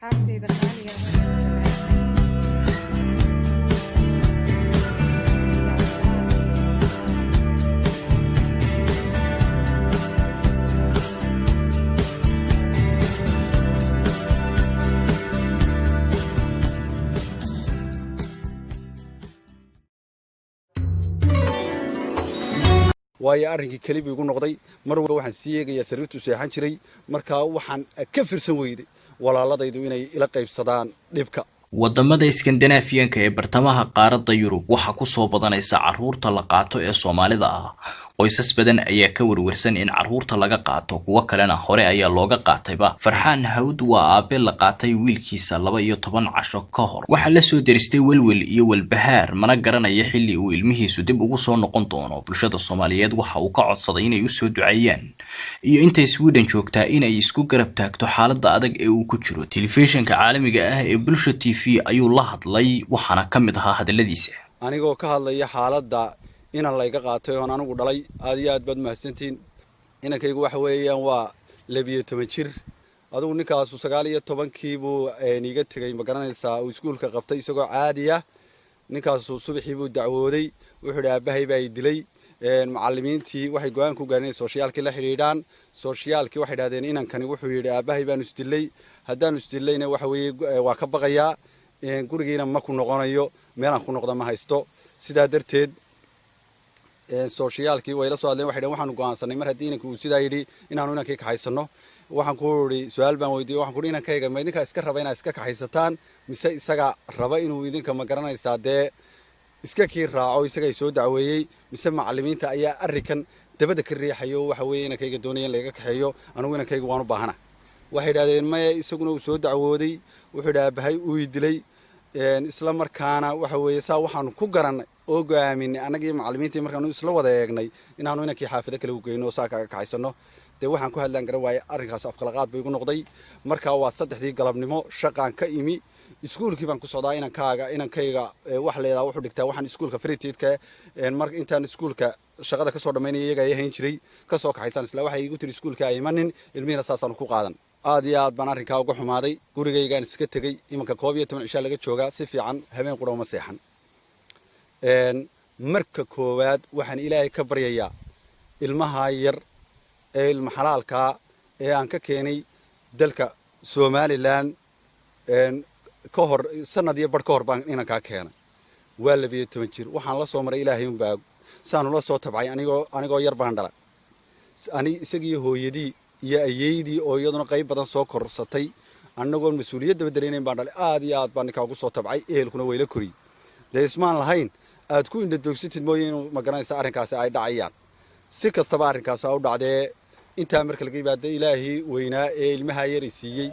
asxaabteyda qaaliga waayo arrinkii kalibi igu noqday mar walba waxaan sii eegayaa sariirtu seexan jiray markaa waxaan ka firsan weyday walaaladaydu inay ila qaybsadaan dhibka. wadamada Iskandinaafiyanka ee bartamaha qaaradda Yurub waxa ku soo badanaysa caruurta la qaato ee Soomaalida ah. qoysas badan ayaa ka warwarsan in caruurta laga qaato kuwa kalena hore ayaa looga qaatayba. Farxaan Hawd waa aabe la qaatay wiilkiisa 12 casho ka hor. waxa la soo diristay welwel iyo walbahaar mana garanaya xilli uu ilmihiisu dib ugu soo noqon doono. bulshada Soomaaliyeed waxa uu ka codsaday inay u soo duceeyaan iyo intay Sweden joogtaa inay isku garab taagto xaaladda adag ee uu ku jiro. telefishinka caalamiga ah ee Bulsho TV ayuu la hadlay waxaana ka mid ahaa hadaladiisa. anigoo ka hadlaya xaaladda inaan layga qaatay oo anigu dhalay aad iyo aad baad mahadsantiin. inankaygu waxa weeyaan waa 12 jir. adigu ninkaas 19 buu iga tagay ma garanaysaa uu iskuulka qabtay isagoo caadi ah. ninkaas subaxii buu dacwooday wuxuu yidhi aabahay baa dilay. macallimiintii waxay go'aan ku gaareen socialki la xiriiraan. socialki waxay yiraahdeen inankani wuxuu yidhi aabahay baan isdilay. haddaan isdilayna waxa weeye waa ka baqayaa gurigiina ma ku noqonayo meelaan ku noqdo ma haysto. sidaa darteed socialki way la soo hadleen waxay waxaan go'aansanay mar haddii inanku sidaa yidhi inaanu inankay ka haysano. waxaan ku yidhi su'aal baan weydiiyey waxaan ku yidhi inankayga ma idinka iska raba inaad iska ka haysataan mise isaga raba inuu idinka ma garanaysaa dee iska kii raaco isaga soo dacweeyey mise macallimiinta ayaa arrinkan dabada ka riixayo waxa weeye inankayga doonayeen laga kaxeeyo anigu inankayga waan u baahana. waxay yidhaahdeen maya isaguna uu soo dacwooday wuxuu yidhi aabahay uu dilay isla markaana waxa weeye saa waxaanu ku garanay oo go'aaminay anagii macallimiintii markaanu isla wada eegnay inaanu inankii xaafado kale u geyno saa kaga kaxaysano. dee waxaan ku hadlaan garan waaye arrinkaas afqalaqaad bay igu noqday. markaa waa 3 galabnimo shaqaan ka imi iskuulkii baan ku socdaa inankayga wax leeyahay wuxuu dhigtaa waxaan iskuulka Freetidka mar intaan iskuulka shaqada ka soo dhameynay iyaga ay hayn jiray ka soo kaxaysan isla waxay igu tiri iskuulka ay imanin ilmihiina saasaan ku qaadan. aad iyo aad baan arrinkaa uga xumaaday. gurigaygaan iska tegay imanka 12 cisha laga joogaa si fiican habeen qura uma seexan. marka koowaad waxaan ilaahay ka baryayaa ilmaha yar ee ilma xalaalka ee aan ka keenay dalka Somaliland ka hor sanad iyo bar ka hor baan inanka keenay. waa 12 jir waxaan la soo maray ilaahay un baa saan ula soo tabcay anigoo yar baan dhalay. isagii hooyadii iyo ayeydii oo iyaduna qayb badan soo korsatay annagoo mas'uuliyadda badaleynay baan dhalay. aad iyo aad baan ninka ugu soo tabcay ehelkuna way la koriyay. deesmaan lahayn aad ku indha doogsatid mooyee inuu ma garanaysa arrinkaas ay dhacayaan. si kastaba arrinkaas u dhacdee inta marka laga yimaado ilaahi weynaa ee ilmaha yar siiyay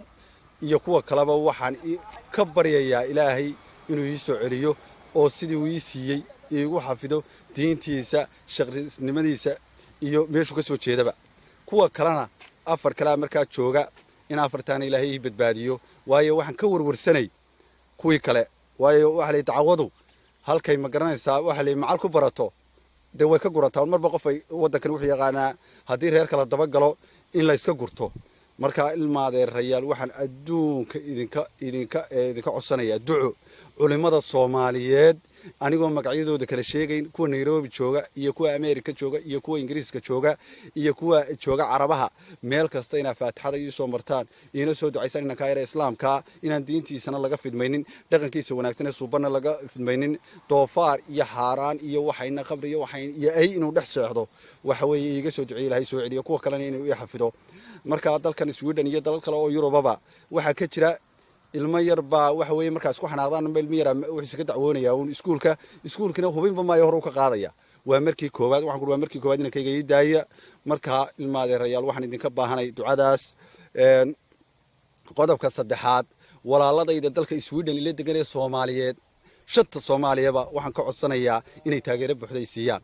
iyo kuwa kaleba waxaan ka baryayaa ilaahay inuu ii soo celiyo oo sidii uu ii siiyay iigu xafido diintiisa shaqrinimadiisa iyo meeshu ka soo jeedaba. kuwa kalena afar kala markaa jooga in afartaan ilaahay ii badbaadiyo waayo waxaan ka warwarsanay kuwii kale waayo waxa la dacwadu halkay ma garanaysaa waxa la macal ku barato de way ka gurataa marba qof ay wadankan wuxuu yaqaanaa haddii reer kala daba galo in la iska gurto. marka ilmaadee rayaal waxaan adduunka idinka codsanayaa duco culimada Soomaaliyeed anigoo magacyadooda kala sheegayn kuwa Nairobi jooga iyo kuwa America jooga iyo kuwa Ingiriiska jooga iyo kuwa jooga Carabaha meel kasta ina faatixada iyo soo martaan ina soo ducaysan inaan ka yara islaamka inaan diintiisana laga fidmaynin dhaqankiisa wanaagsan ee suubana laga fidmaynin doofaar iyo xaaraan iyo waxayna qabri iyo waxay iyo ay inuu dhex seexdo waxa weeye iga soo duceeyay Ilaahay soo celiyo kuwa kalena inuu i xafido. marka dalkan Sweden iyo dalal kale oo Yurubaba waxa ka jira ilmo yar baa waxa weeye markaas ku xanaaqdaan ilmo yar wuxuu ka dacwoonaya uu iskuulkina hubinba ma hore u ka qaadaya. waa markii koowaad waxaan ku waa markii koowaad inankayga ii daaya. marka ilmaade rayaal waxaan idinka baahanay ducadaas. qodobka saddexaad walaaladayda dalka Sweden ila degan ee Soomaaliyeed shanta Soomaaliyaba waxaan ka codsanayaa inay taageero buuxda siiyaan.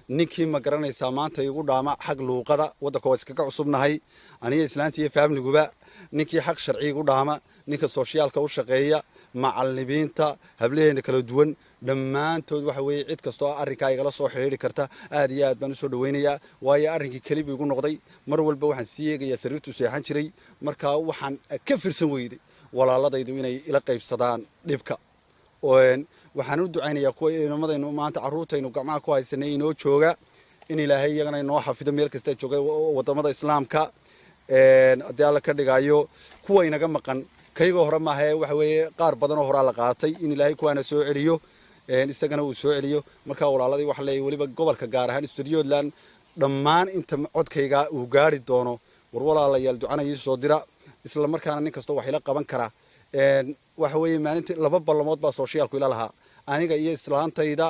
ninkii ma garanaysaa maanta igu dhaama xaq luuqada waddanka waa iskaga cusubnahay aniga islaantii iyo faamiliguba. ninkii xaq sharci igu dhaama ninka socialka u shaqeeya macallimiinta hableena kala duwan dhammaantood waxa weeye cid kasto arrinka igala soo xiriiri karta aad iyo aad baan u soo dhaweynayaa waayo arrinkii kalibi igu noqday mar walba waxaan sii eegayaa sariirtu seexan jiray markaa waxaan ka firsan weyday walaaladaydu inay ila qaybsadaan dhibka waxaan u ducaynayaa kuwa inamadaynu maanta carruurtaynu gacmaha ku haysanay inoo jooga in ilaahay iyagana inoo xafido meel kasta jooga wadamada islaamka haddii alla ka dhigayo kuwa inaga maqan kaygoo hore maahae waxa weeye qaar badanoo horaa la qaatay in ilaahay kuwaana soo celiyo isagana uu soo celiyo markaa walaaladii waxa leeyahay weliba gobolka gaar ahaan Stuttgart dhammaan inta codkayga uu gaari doono war walaalayaal ducanayay soo dira isla markaana nin kasta wax ila qaban kara waxa weeye maalintii 2 ballamood baa socialku ila lahaa aniga iyo islaantayda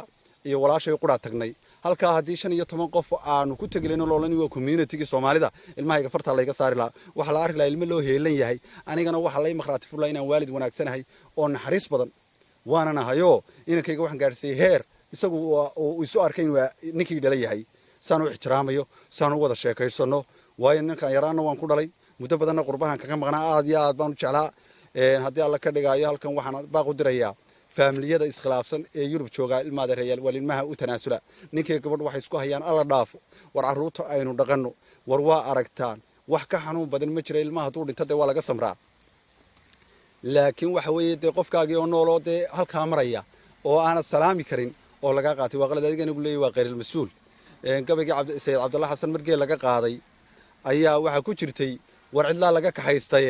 iyo walaashay qura tagnay halka hadii 15 qof aanu ku tagileyno loolani waa community-ga Soomaalida ilmahayga farta la iga saari la waxa la arki la ilmo loo heelan yahay anigana waxa la imakhraati fulaan inaan waalid wanaagsanahay oo naxariis badan waana nahayo inankayga waxaan gaarsiiyay heer isagu uu isu arkay inuu ninkii dhalay yahay saan u ixtiraamayo saan u wada sheekaysano waayo ninkan yaraana waan ku dhalay muddo badanna qurbahan kaga maqnaa aad iyo aad baan u jeclaa haddii alla ka dhigayo halkan waxaan baaq u dirayaa faamiliyada iskhilaafsan ee Yurub jooga ilmaada reeyal walimaha u tanaasula ninkii gabadh waxay isku hayaan alla dhaafo war carruurta aynu dhaqanno war waa aragtaan wax ka xanuun badan ma jira ilmaha duu dhinta waa laga samraa laakiin waxa weeye qofkaagii oo nooloo halka maraya oo aanad salaami karin oo laga qaatay waa qalad adigana ugu leeyahay waa qeyr mas'uul gabayga Sayyid Cabdullaah Xasan markii laga qaaday ayaa waxa ku jirtay war cidla laga kaxaystay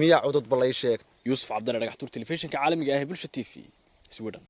miya cudud balay sheeg Yusuf Cabdalla dhagaxtuur telefishinka caalamiga ah ee Bulsho TV Sweden